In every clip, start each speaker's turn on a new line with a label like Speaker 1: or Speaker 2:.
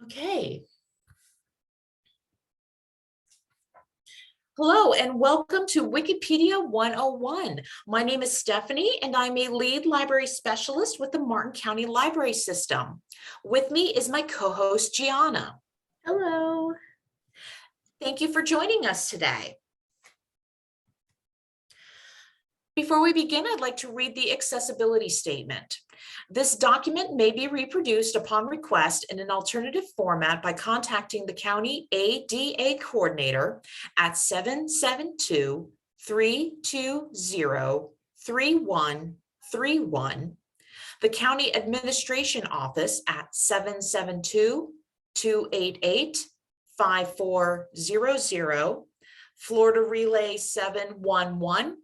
Speaker 1: Okay. Hello and welcome to Wikipedia 101. My name is Stephanie and I'm a lead library specialist with the Martin County Library System. With me is my co-host Gianna.
Speaker 2: Hello.
Speaker 1: Thank you for joining us today. Before we begin, I'd like to read the accessibility statement. This document may be reproduced upon request in an alternative format by contacting the County ADA Coordinator at 772-320-3131, the County Administration Office at 772-288-5400, Florida Relay 711,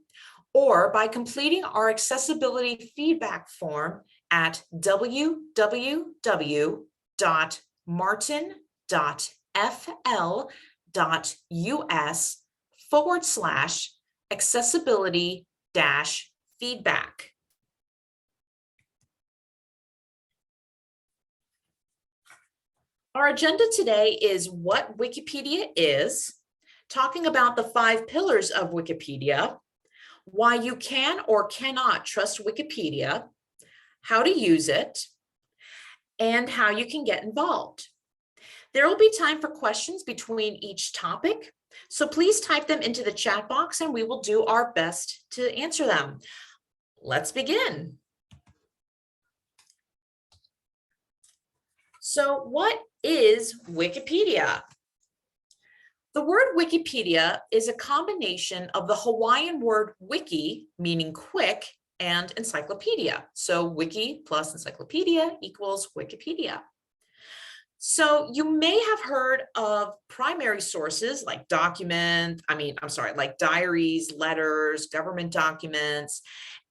Speaker 1: or by completing our accessibility feedback form at www.martin.fl.us/accessibility-feedback. Our agenda today is what Wikipedia is, talking about the 5 pillars of Wikipedia, why you can or cannot trust Wikipedia, how to use it, and how you can get involved. There will be time for questions between each topic, so please type them into the chat box and we will do our best to answer them. Let's begin. So what is Wikipedia? The word Wikipedia is a combination of the Hawaiian word wiki, meaning quick, and encyclopedia. So wiki plus encyclopedia equals Wikipedia. So you may have heard of primary sources like like diaries, letters, government documents,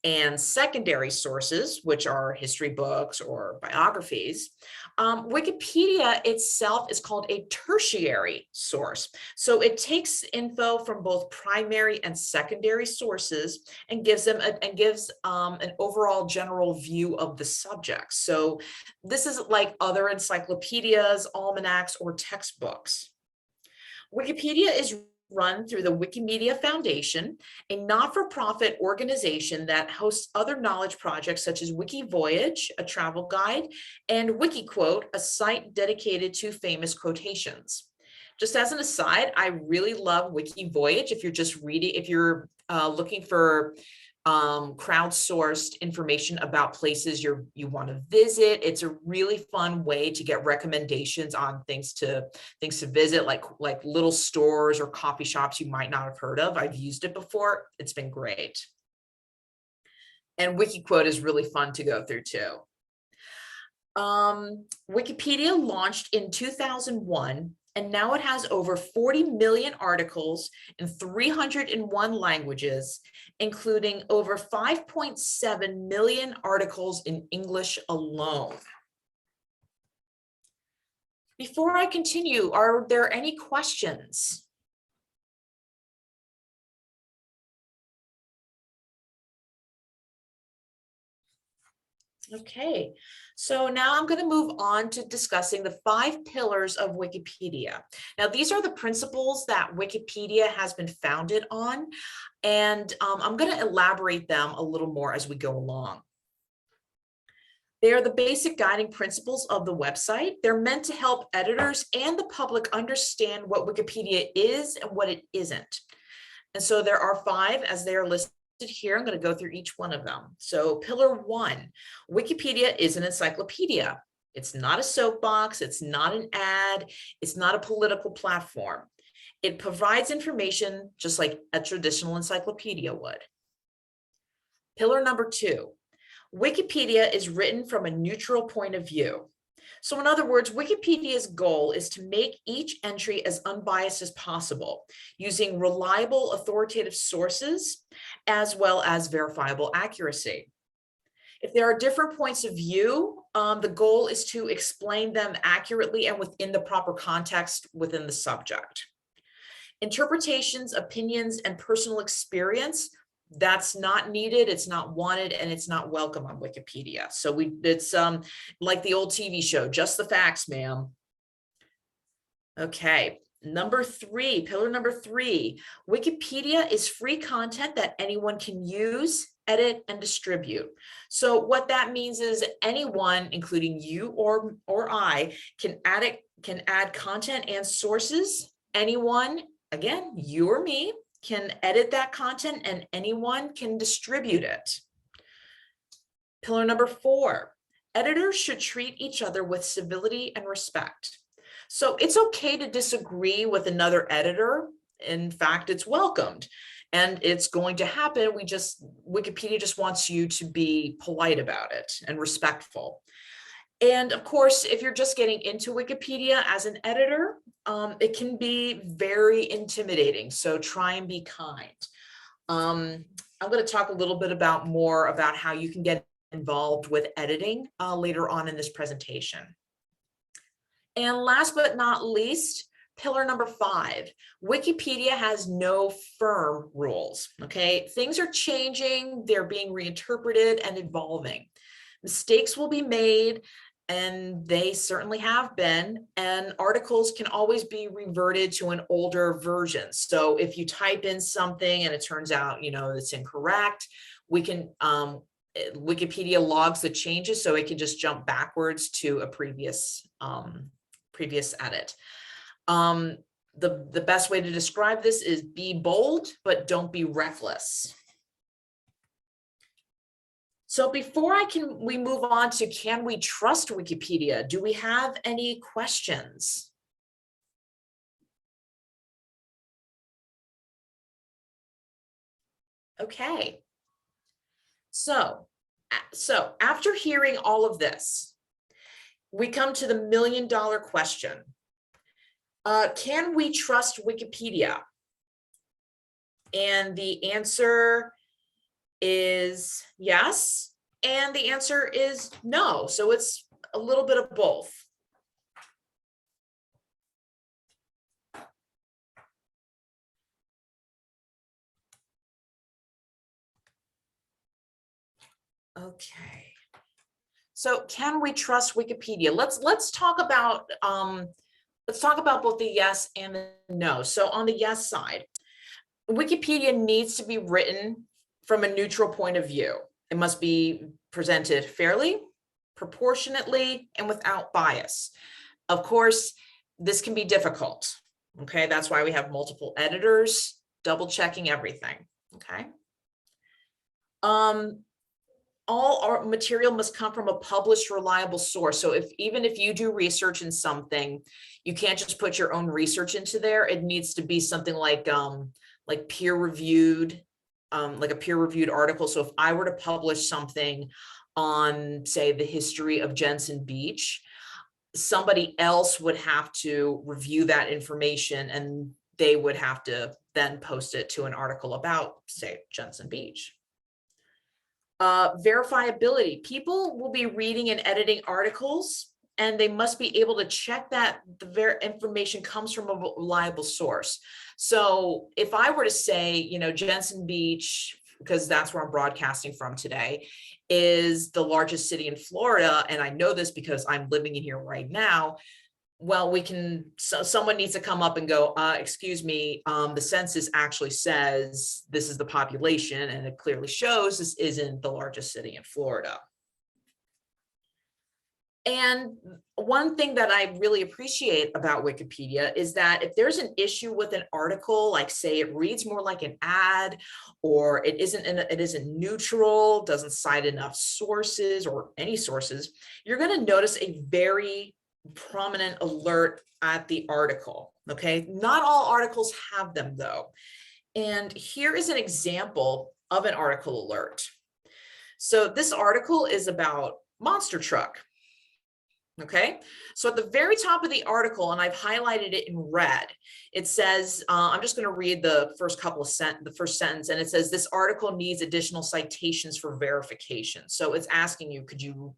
Speaker 1: and secondary sources, which are history books or biographies. Wikipedia itself is called a tertiary source. So it takes info from both primary and secondary sources and gives them an overall general view of the subject. So this is like other encyclopedias, almanacs, or textbooks. Wikipedia is run through the Wikimedia Foundation, a not-for-profit organization that hosts other knowledge projects such as WikiVoyage, a travel guide, and WikiQuote, a site dedicated to famous quotations. Just as an aside, I really love WikiVoyage. If you're looking for crowdsourced information about places you want to visit, it's a really fun way to get recommendations on things to visit, like little stores or coffee shops you might not have heard of. I've used it before. It's been great. And WikiQuote is really fun to go through too. Wikipedia launched in 2001. And now it has over 40 million articles in 301 languages, including over 5.7 million articles in English alone. Before I continue, are there any questions? Okay, so now I'm going to move on to discussing the 5 pillars of Wikipedia. Now, these are the principles that Wikipedia has been founded on, and I'm going to elaborate them a little more as we go along. They are the basic guiding principles of the website. They're meant to help editors and the public understand what Wikipedia is and what it isn't. And so there are 5 as they are listed here. I'm going to go through each one of them. So pillar 1, Wikipedia is an encyclopedia. It's not a soapbox. It's not an ad. It's not a political platform. It provides information just like a traditional encyclopedia would. Pillar number 2, Wikipedia is written from a neutral point of view. So in other words, Wikipedia's goal is to make each entry as unbiased as possible, using reliable authoritative sources, as well as verifiable accuracy. If there are different points of view, the goal is to explain them accurately and within the proper context within the subject. Interpretations, opinions, and personal experience, that's not needed, it's not wanted, and it's not welcome on Wikipedia. So it's like the old TV show, just the facts, ma'am. Okay, number three, pillar number three, Wikipedia is free content that anyone can use, edit, and distribute. So what that means is anyone, including you or I, can add content and sources. Anyone, again, you or me, can edit that content and anyone can distribute it. Pillar number four, editors should treat each other with civility and respect. So it's okay to disagree with another editor. In fact, it's welcomed and it's going to happen. Wikipedia just wants you to be polite about it and respectful. And of course, if you're just getting into Wikipedia as an editor, it can be very intimidating. So try and be kind. I'm going to talk a little bit more about how you can get involved with editing later on in this presentation. And last but not least, pillar number five, Wikipedia has no firm rules, okay? Things are changing, they're being reinterpreted and evolving. Mistakes will be made, and they certainly have been, and articles can always be reverted to an older version. So if you type in something and it turns out, it's incorrect, we can, Wikipedia logs the changes so it can just jump backwards to a previous edit. The best way to describe this is be bold, but don't be reckless. So before we move on to can we trust Wikipedia? Do we have any questions? Okay. So after hearing all of this, we come to the $1 million question. Can we trust Wikipedia? And the answer is yes, and the answer is no. So it's a little bit of both. Okay. So can we trust Wikipedia? Let's talk about both the yes and the no. So on the yes side, Wikipedia needs to be written from a neutral point of view. It must be presented fairly, proportionately, and without bias. Of course, this can be difficult. Okay, that's why we have multiple editors double checking everything. Okay. All our material must come from a published, reliable source. So even if you do research in something, you can't just put your own research into there. It needs to be something like peer-reviewed, like a peer-reviewed article. So if I were to publish something on, say, the history of Jensen Beach, somebody else would have to review that information and they would have to then post it to an article about, say, Jensen Beach. Verifiability. People will be reading and editing articles, and they must be able to check that the information comes from a reliable source. So if I were to say, Jensen Beach, because that's where I'm broadcasting from today, is the largest city in Florida, and I know this because I'm living in here right now, well, someone needs to come up and go, excuse me, the census actually says this is the population, and it clearly shows this isn't the largest city in Florida. And one thing that I really appreciate about Wikipedia is that if there's an issue with an article, like say it reads more like an ad, or it isn't neutral, doesn't cite enough sources or any sources, you're going to notice a very prominent alert at the article. Okay, not all articles have them though. And here is an example of an article alert. So this article is about Monster Truck. Okay, so at the very top of the article, and I've highlighted it in red, it says, I'm just going to read the first sentence, and it says, this article needs additional citations for verification. So it's asking you, could you,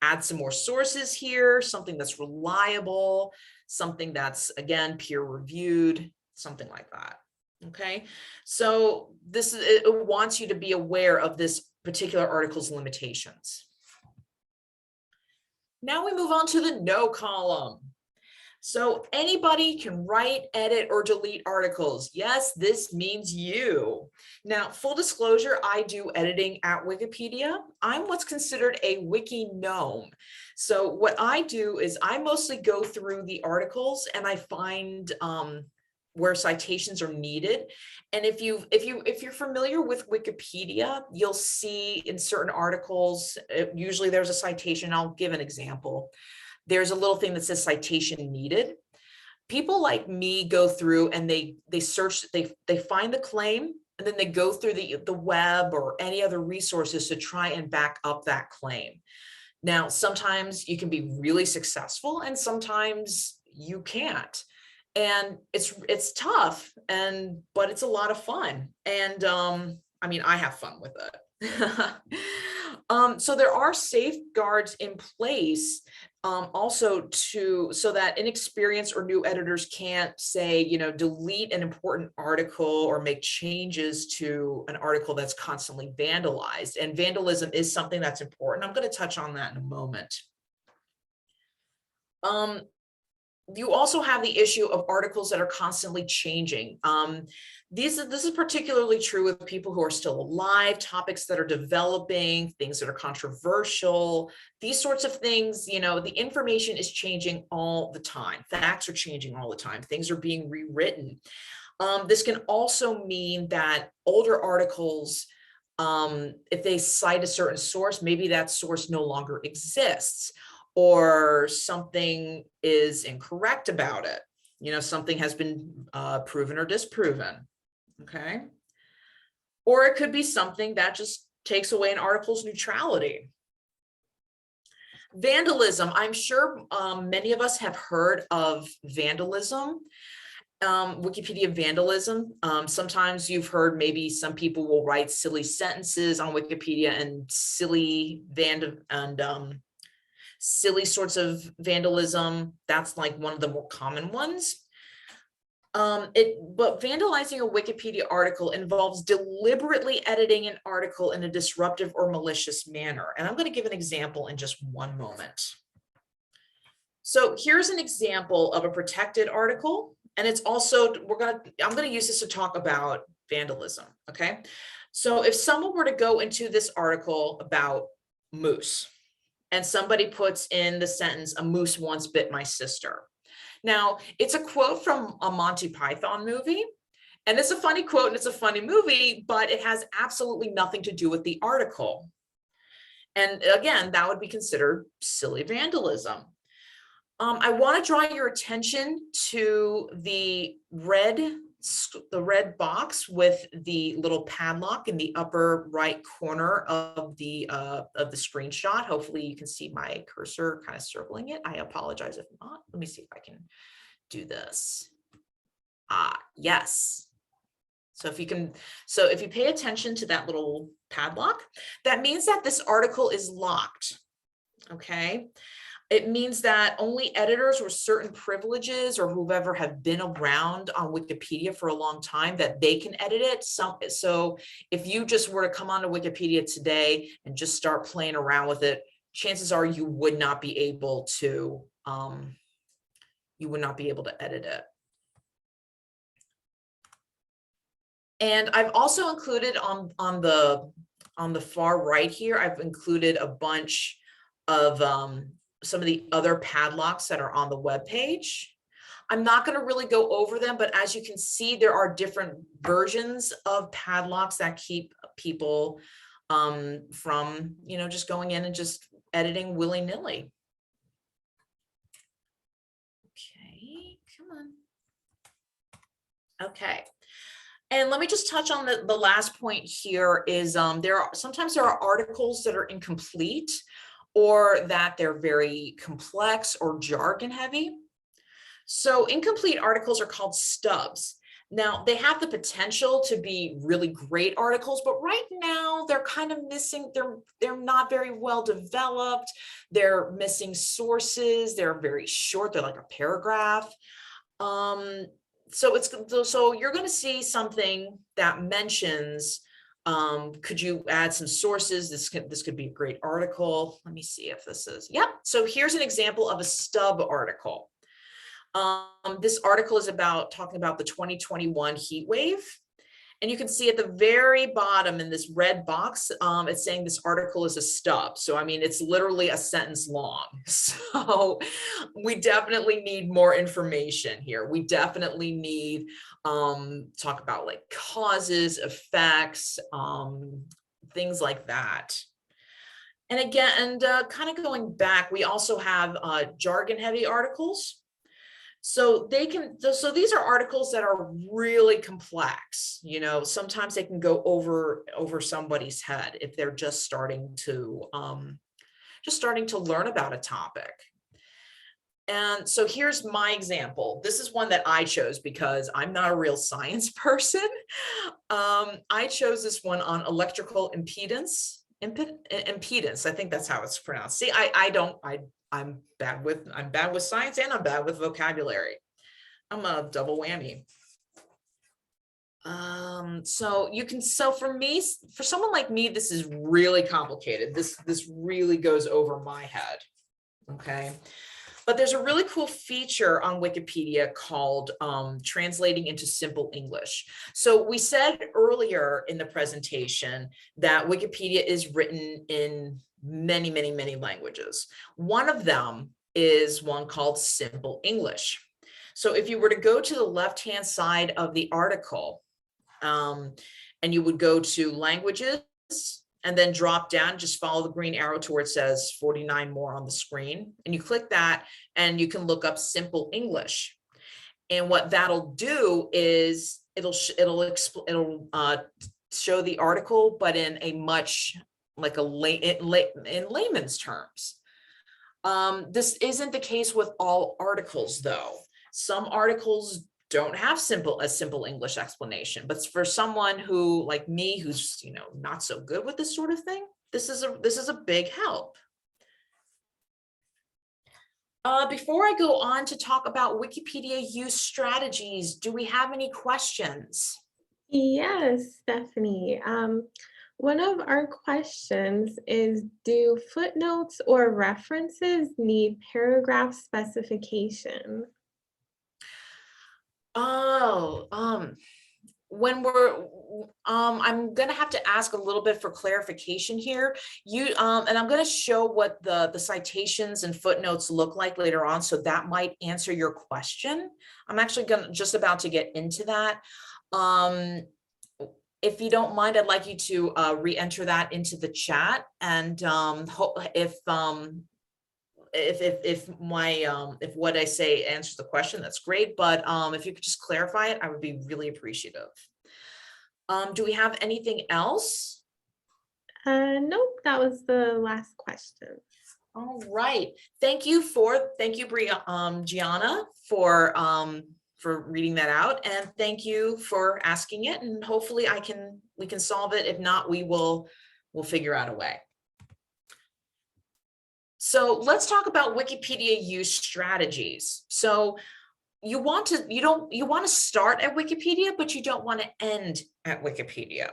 Speaker 1: add some more sources here, something that's reliable, something that's, again, peer reviewed, something like that. Okay, so it wants you to be aware of this particular article's limitations. Now we move on to the no column. So anybody can write, edit, or delete articles. Yes, this means you. Now, full disclosure, I do editing at Wikipedia. I'm what's considered a wiki gnome. So what I do is I mostly go through the articles and I find where citations are needed. And if you're familiar with Wikipedia, you'll see in certain articles, usually there's a citation. I'll give an example. There's a little thing that says citation needed. People like me go through and they search, they find the claim, and then they go through the web or any other resources to try and back up that claim. Now, sometimes you can be really successful and sometimes you can't. And it's tough, but it's a lot of fun. And I mean, I have fun with it. So there are safeguards in place also so that inexperienced or new editors can't say, delete an important article or make changes to an article that's constantly vandalized. And vandalism is something that's important. I'm going to touch on that in a moment. You also have the issue of articles that are constantly changing. This is particularly true with people who are still alive, topics that are developing, things that are controversial, these sorts of things. The information is changing all the time. Facts are changing all the time. Things are being rewritten. This can also mean that older articles, if they cite a certain source, maybe that source no longer exists, or something is incorrect about it. Something has been proven or disproven, okay? Or it could be something that just takes away an article's neutrality. Vandalism. I'm sure many of us have heard of vandalism. Wikipedia vandalism. Sometimes you've heard maybe some people will write silly sentences on Wikipedia and silly sorts of vandalism. That's like one of the more common ones. But vandalizing a Wikipedia article involves deliberately editing an article in a disruptive or malicious manner. And I'm going to give an example in just one moment. So here's an example of a protected article. And it's also, I'm going to use this to talk about vandalism. Okay. So if someone were to go into this article about moose, and somebody puts in the sentence, "A moose once bit my sister." Now, it's a quote from a Monty Python movie, and it's a funny quote and it's a funny movie, but it has absolutely nothing to do with the article. And again, that would be considered silly vandalism. I want to draw your attention to the red box with the little padlock in the upper right corner of the screenshot. Hopefully you can see my cursor kind of circling it. I apologize if not. Let me see if I can do this. Yes. So if you pay attention to that little padlock, that means that this article is locked. Okay. It means that only editors with certain privileges or whoever have been around on Wikipedia for a long time, that they can edit it. So if you just were to come onto Wikipedia today and just start playing around with it, chances are you would not be able to edit it. And I've also included on the far right here, I've included a bunch of some of the other padlocks that are on the web page. I'm not going to really go over them, but as you can see, there are different versions of padlocks that keep people from, just going in and just editing willy-nilly. Okay, come on. Okay. And let me just touch on the last point here is sometimes there are articles that are incomplete, or that they're very complex or jargon heavy. So incomplete articles are called STUBs. Now, they have the potential to be really great articles, but right now they're kind of missing, they're not very well developed. They're missing sources. They're very short. They're like a paragraph. So you're going to see something that mentions, could you add some sources? This could be a great article. Let me see if this is, yep. So here's an example of a STUB article. This article is talking about the 2021 heat wave. And you can see at the very bottom in this red box, it's saying this article is a stub. So, I mean, it's literally a sentence long. So we definitely need more information here. We definitely need talk about like causes, effects, things like that. And again, and kind of going back, we also have jargon heavy articles. So these are articles that are really complex. You know, sometimes they can go over somebody's head if they're just starting to learn about a topic. And so here's my example. This is one that I chose because I'm not a real science person. I chose this one on electrical impedance. Impedance, I think that's how it's pronounced. See, I'm bad with science and I'm bad with vocabulary. I'm a double whammy. So for someone like me, this is really complicated. This really goes over my head. Okay. But there's a really cool feature on Wikipedia called translating into simple English. So we said earlier in the presentation that Wikipedia is written in many, many, many languages. One of them is one called Simple English. So if you were to go to the left-hand side of the article, and you would go to languages, and then drop down, just follow the green arrow to where it says 49 more on the screen. And you click that and you can look up Simple English. And what that'll do is it'll show the article, but in a much like in layman's terms. This isn't the case with all articles though. Some articles don't have a simple English explanation, but for someone who like me, who's, you know, not so good with this sort of thing, this is a big help. Before I go on to talk about Wikipedia use strategies, do we have any questions?
Speaker 2: Yes, Stephanie. One of our questions is, do footnotes or references need paragraph specification?
Speaker 1: Oh, when I'm gonna have to ask a little bit for clarification here. And I'm gonna show what the citations and footnotes look like later on, so that might answer your question. I'm actually just about to get into that. If you don't mind, I'd like you to re-enter that into the chat, and if what I say answers the question, that's great. But if you could just clarify it, I would be really appreciative. Do we have anything else?
Speaker 2: Nope, that was the last question.
Speaker 1: All right. Thank you, Gianna, for reading that out, and thank you for asking it. And hopefully, we can solve it. If not, we'll figure out a way. So let's talk about Wikipedia use strategies. So you want to start at Wikipedia, but you don't want to end at Wikipedia.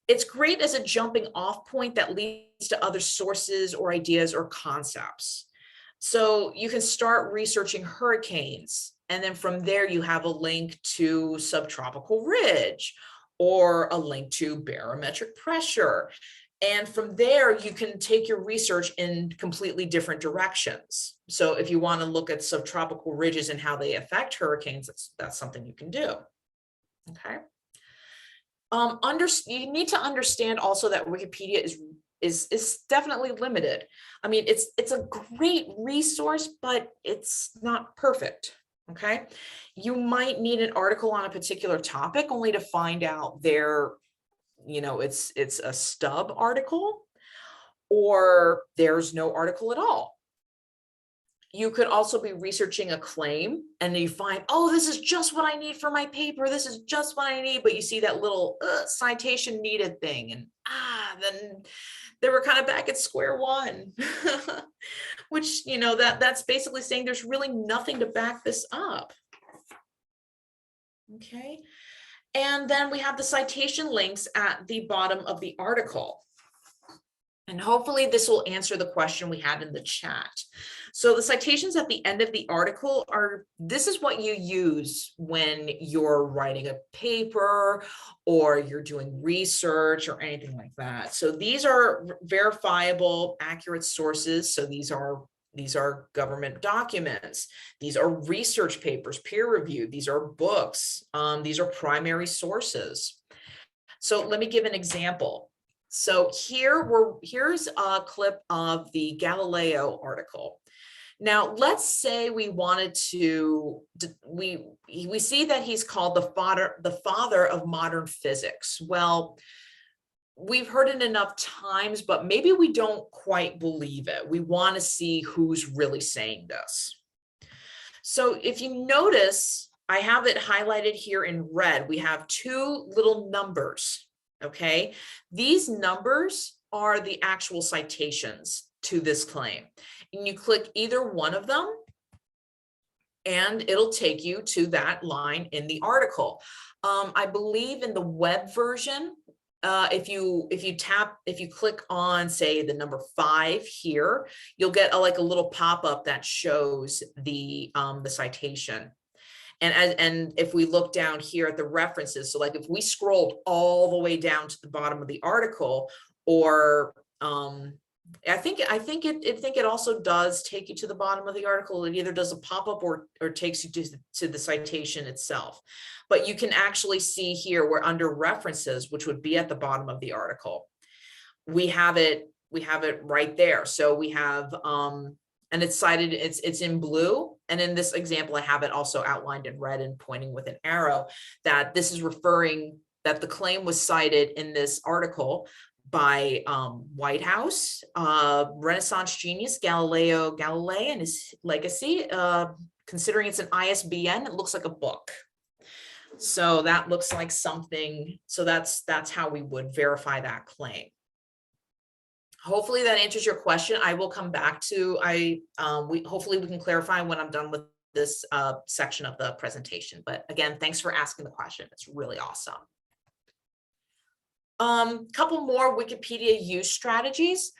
Speaker 1: It's great as a jumping off point that leads to other sources or ideas or concepts. So you can start researching hurricanes, and then from there you have a link to subtropical ridge or a link to barometric pressure. And from there, you can take your research in completely different directions. So if you want to look at subtropical ridges and how they affect hurricanes, that's something you can do. Okay. You need to understand also that Wikipedia is definitely limited. I mean, it's a great resource, but it's not perfect. Okay. You might need an article on a particular topic only to find out it's a stub article, or there's no article at all. You could also be researching a claim and you find, oh, this is just what I need for my paper. This is just what I need. But you see that little citation needed thing, and then they were kind of back at square one, which, that's basically saying there's really nothing to back this up. Okay. And then we have the citation links at the bottom of the article. And hopefully this will answer the question we had in the chat. So the citations at the end of the article this is what you use when you're writing a paper or you're doing research or anything like that. So these are verifiable, accurate sources. So these are government documents. These are research papers, peer reviewed. These are books. These are primary sources. So let me give an example. So here's a clip of the Galileo article. Now, let's say we wanted to, we see that he's called the father of modern physics. Well, we've heard it enough times, but maybe we don't quite believe it. We want to see who's really saying this. So if you notice, I have it highlighted here in red. We have two little numbers. Okay, these numbers are the actual citations to this claim. And you click either one of them and it'll take you to that line in the article. I believe in the web version, if you click on, say, the number 5 here, you'll get like a little pop-up that shows the citation. And if we look down here at the references, so like if we scrolled all the way down to the bottom of the article, or I think it also does take you to the bottom of the article. It either does a pop-up or takes you to the citation itself. But you can actually see here where under references, which would be at the bottom of the article, we have it right there. So we have and it's cited, it's in blue. And in this example, I have it also outlined in red and pointing with an arrow, that this is referring that the claim was cited in this article by White House, Renaissance genius Galileo Galilei and his legacy. Considering it's an ISBN, it looks like a book. So that looks like something. So that's how we would verify that claim. Hopefully that answers your question. I will come back to, hopefully we can clarify when I'm done with this section of the presentation. But again, thanks for asking the question. It's really awesome. Couple more Wikipedia use strategies.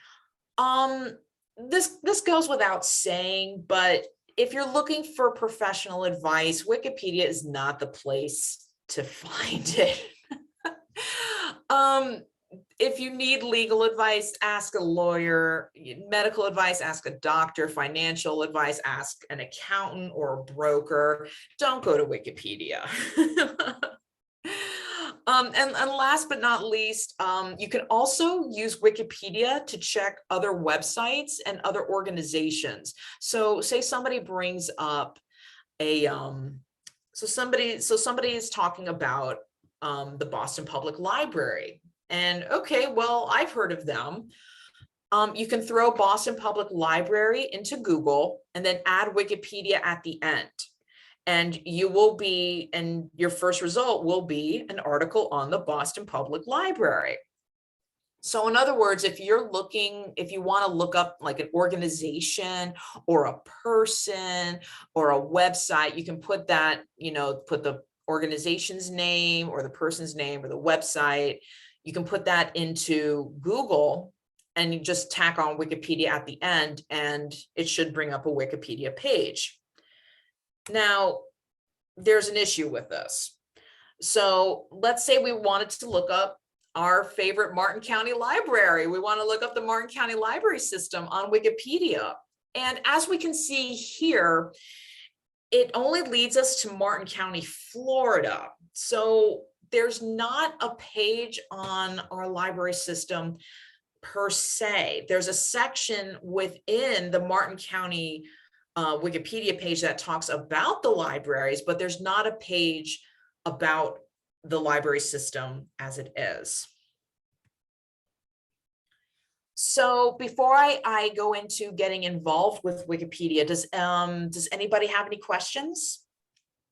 Speaker 1: This goes without saying, but if you're looking for professional advice, Wikipedia is not the place to find it. If you need legal advice, ask a lawyer. Medical advice, ask a doctor. Financial advice, ask an accountant or a broker. Don't go to Wikipedia. And last but not least, you can also use Wikipedia to check other websites and other organizations. So say somebody brings up a, so somebody is talking about the Boston Public Library. And okay, well, I've heard of them. You can throw Boston Public Library into Google and then add Wikipedia at the end. And your first result will be an article on the Boston Public Library. So in other words, if you want to look up like an organization or a person or a website, you can put that, put the organization's name or the person's name or the website. You can put that into Google and you just tack on Wikipedia at the end, and it should bring up a Wikipedia page. Now, there's an issue with this. So let's say we wanted to look up our favorite Martin County Library. We want to look up the Martin County Library System on Wikipedia. And as we can see here, it only leads us to Martin County, Florida. So there's not a page on our library system per se. There's a section within the Martin County Wikipedia page that talks about the libraries, but there's not a page about the library system as it is. So before I go into getting involved with Wikipedia, does anybody have any questions?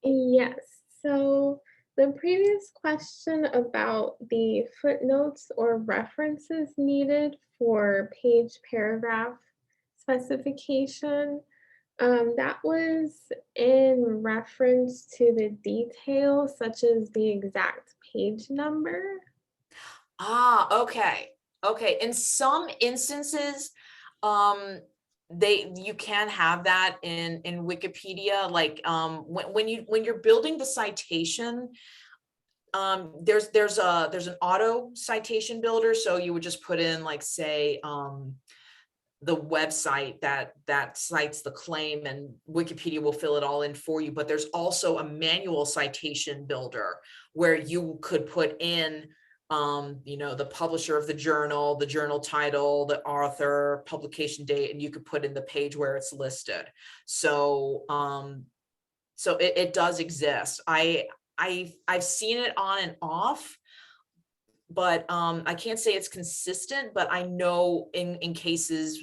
Speaker 2: Yes. So the previous question about the footnotes or references needed for page paragraph specification, that was in reference to the details, such as the exact page number.
Speaker 1: Ah, okay. Okay, in some instances, you can have that in Wikipedia, like when you're building the citation, there's an auto citation builder, so you would just put in, like, say, the website that cites the claim, and Wikipedia will fill it all in for you. But there's also a manual citation builder where you could put in the publisher of the journal title, the author, publication date, and you could put in the page where it's listed. So it does exist. I've seen it on and off, but I can't say it's consistent, but I know in cases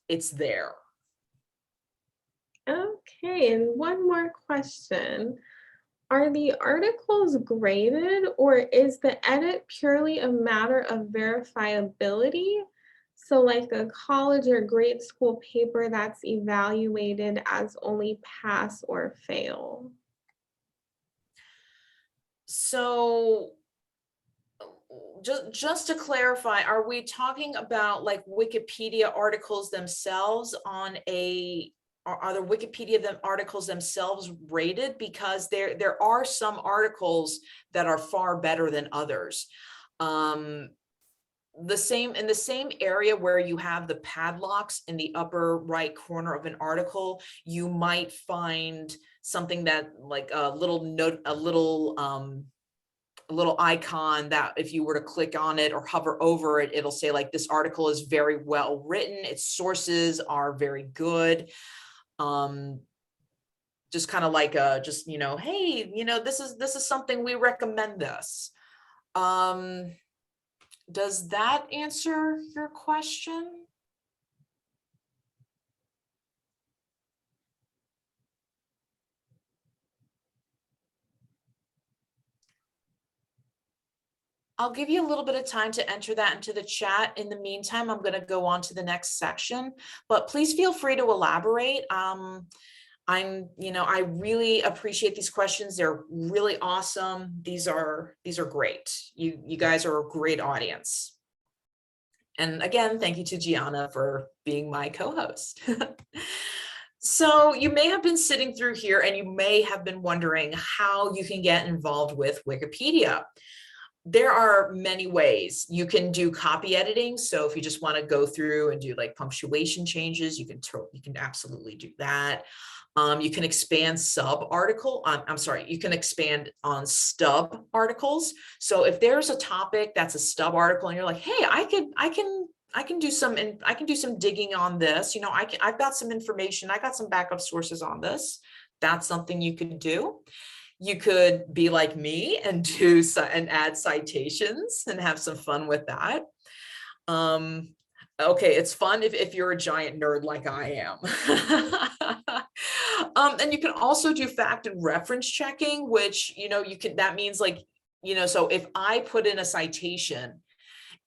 Speaker 1: it's there.
Speaker 2: Okay, and one more question. Are the articles graded, or is the edit purely a matter of verifiability? So like a college or grade school paper that's evaluated as only pass or fail.
Speaker 1: So just to clarify, are we talking about like Wikipedia articles themselves on are the Wikipedia articles themselves rated? Because there are some articles that are far better than others. In the same area where you have the padlocks in the upper right corner of an article, you might find something that, like, a little note, a little icon that if you were to click on it or hover over it, it'll say, like, this article is very well written, its sources are very good. Just kind of like hey, this is something we recommend this. Does that answer your question? I'll give you a little bit of time to enter that into the chat. In the meantime, I'm going to go on to the next section, but please feel free to elaborate. I really appreciate these questions. They're really awesome. These are great. You guys are a great audience. And again, thank you to Gianna for being my co-host. So you may have been sitting through here and you may have been wondering how you can get involved with Wikipedia. There are many ways. You can do copy editing. So if you just want to go through and do like punctuation changes, you can absolutely do that. You can expand you can expand on STUB articles. So if there's a topic that's a STUB article and you're like, hey, I can do some digging on this. I've got some information. I got some backup sources on this. That's something you could do. You could be like me and add citations and have some fun with that. Okay, it's fun if you're a giant nerd like I am. And you can also do fact and reference checking, which, that means, like, so if I put in a citation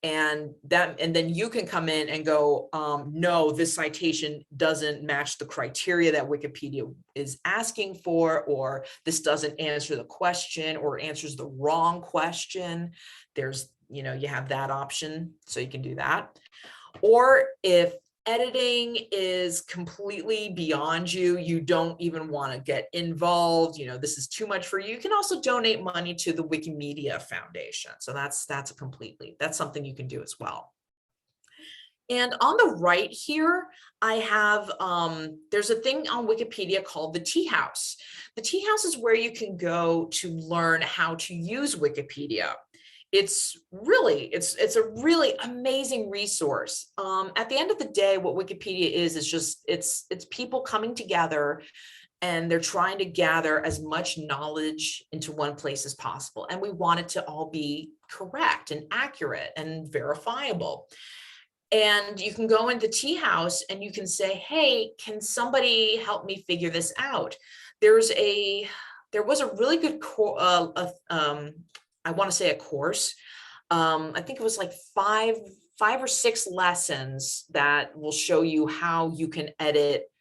Speaker 1: and then you can come in and go, no, this citation doesn't match the criteria that Wikipedia is asking for, or this doesn't answer the question, or answers the wrong question. There's, you have that option, so you can do that. Or if editing is completely beyond you, you don't even want to get involved, this is too much for you, you can also donate money to the Wikimedia Foundation. So that's something you can do as well. And on the right here, I have, there's a thing on Wikipedia called the Tea House. The Tea House is where you can go to learn how to use Wikipedia. It's a really amazing resource. At the end of the day, what Wikipedia is just, it's people coming together and they're trying to gather as much knowledge into one place as possible. And we want it to all be correct and accurate and verifiable. And you can go into Tea House and you can say, hey, can somebody help me figure this out? There was a really good I want to say a course. I think it was like five or six lessons that will show you how you can edit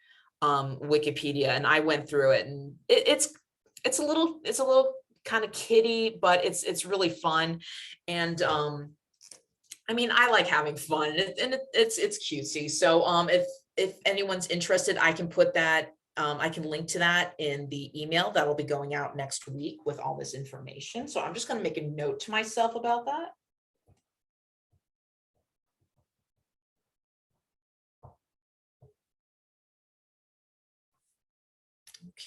Speaker 1: Wikipedia. And I went through it, and it's a little kind of kiddie, but it's really fun. And I mean, I like having fun, and it's cutesy. So if anyone's interested, I can put that. I can link to that in the email that will be going out next week with all this information. So I'm just going to make a note to myself about that.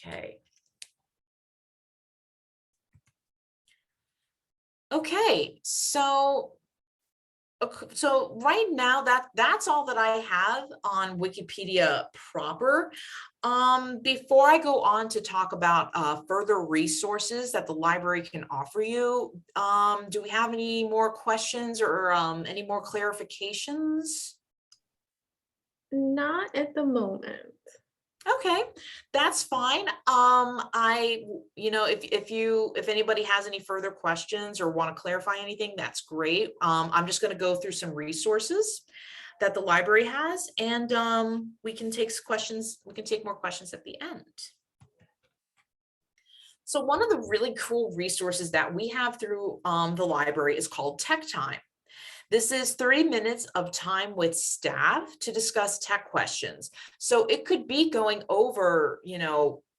Speaker 1: Okay. Okay, so right now that's all that I have on Wikipedia proper. Before I go on to talk about further resources that the library can offer you, do we have any more questions or any more clarifications?
Speaker 2: Not at the moment.
Speaker 1: Okay, that's fine. If anybody has any further questions or want to clarify anything, that's great. I'm just going to go through some resources that the library has, and we can take questions. We can take more questions at the end. So one of the really cool resources that we have through the library is called Tech Time. This is 30 minutes of time with staff to discuss tech questions. So it could be going over,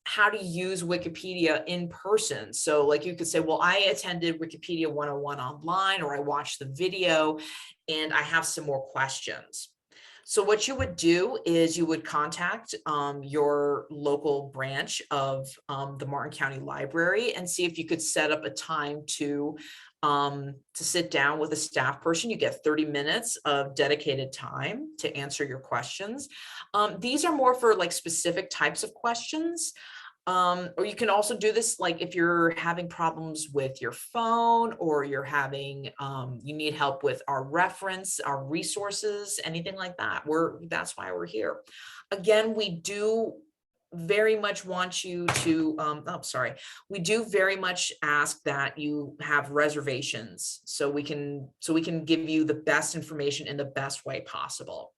Speaker 1: how to use Wikipedia in person. So like you could say, well, I attended Wikipedia 101 online, or I watched the video and I have some more questions. So what you would do is you would contact your local branch of the Martin County Library and see if you could set up a time to sit down with a staff person. You get 30 minutes of dedicated time to answer your questions. These are more for like specific types of questions. Or you can also do this like if you're having problems with your phone, or you're having, you need help with our reference, our resources, anything like that. That's why we're here. Again, we do very much want you to, we do very much ask that you have reservations so we can give you the best information in the best way possible.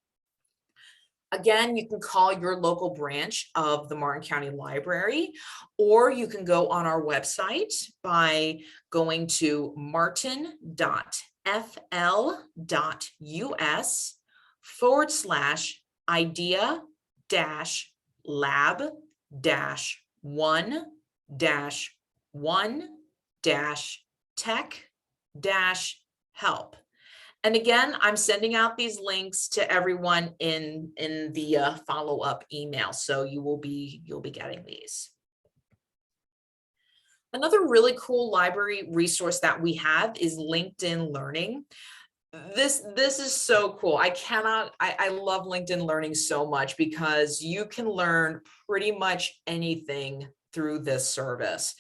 Speaker 1: Again, you can call your local branch of the Martin County Library, or you can go on our website by going to martin.fl.us/idea-lab-1-1-tech-help. And again, I'm sending out these links to everyone in the follow-up email. So you'll be getting these. Another really cool library resource that we have is LinkedIn Learning. This is so cool. I love LinkedIn Learning so much because you can learn pretty much anything through this service.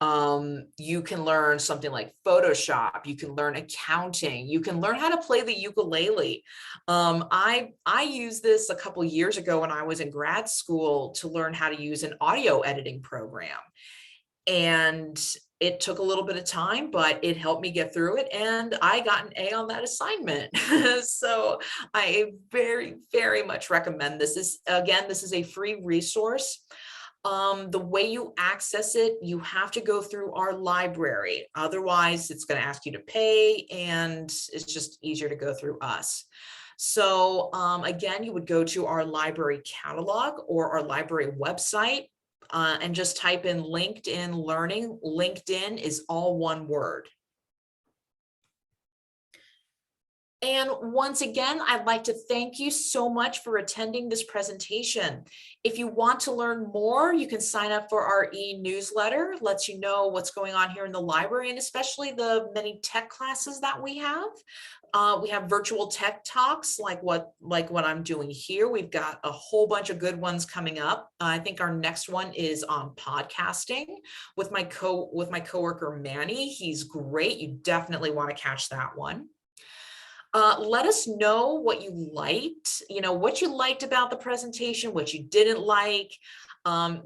Speaker 1: You can learn something like Photoshop, you can learn accounting, you can learn how to play the ukulele. I used this a couple years ago when I was in grad school to learn how to use an audio editing program. And it took a little bit of time, but it helped me get through it, and I got an A on that assignment. So I very, very much recommend this. This is a free resource. The way you access it, you have to go through our library. Otherwise, it's going to ask you to pay, and it's just easier to go through us. So again, you would go to our library catalog or our library website and just type in LinkedIn Learning. LinkedIn is all one word. And once again, I'd like to thank you so much for attending this presentation. If you want to learn more, you can sign up for our e-newsletter. Lets you know what's going on here in the library, and especially the many tech classes that we have. We have virtual tech talks like what I'm doing here. We've got a whole bunch of good ones coming up. I think our next one is on podcasting with my coworker Manny. He's great. You definitely want to catch that one. Let us know what you liked, what you liked about the presentation, what you didn't like. And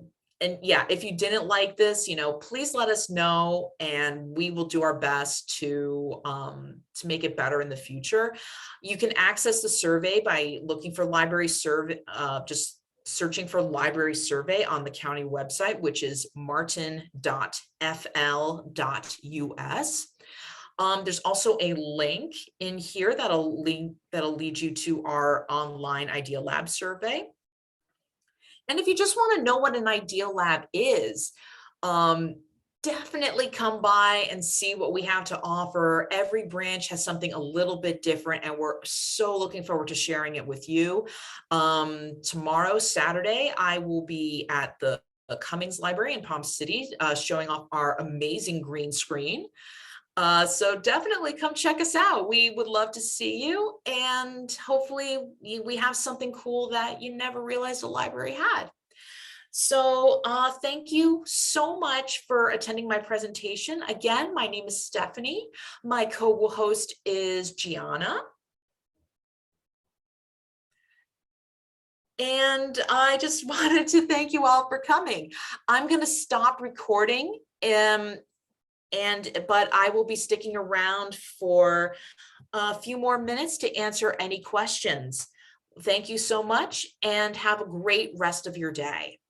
Speaker 1: yeah, if you didn't like this, please let us know, and we will do our best to make it better in the future. You can access the survey by looking for library survey, just searching for library survey on the county website, which is martin.fl.us. There's also a link in here that'll lead you to our online Idea Lab survey. And if you just want to know what an Idea Lab is, definitely come by and see what we have to offer. Every branch has something a little bit different, and we're so looking forward to sharing it with you. Tomorrow, Saturday, I will be at the Cummings Library in Palm City, showing off our amazing green screen. So definitely come check us out. We would love to see you, and hopefully we have something cool that you never realized the library had. So thank you so much for attending my presentation. Again, my name is Stephanie. My co-host is Gianna. And I just wanted to thank you all for coming. I'm going to stop recording, but I will be sticking around for a few more minutes to answer any questions. Thank you so much, and have a great rest of your day.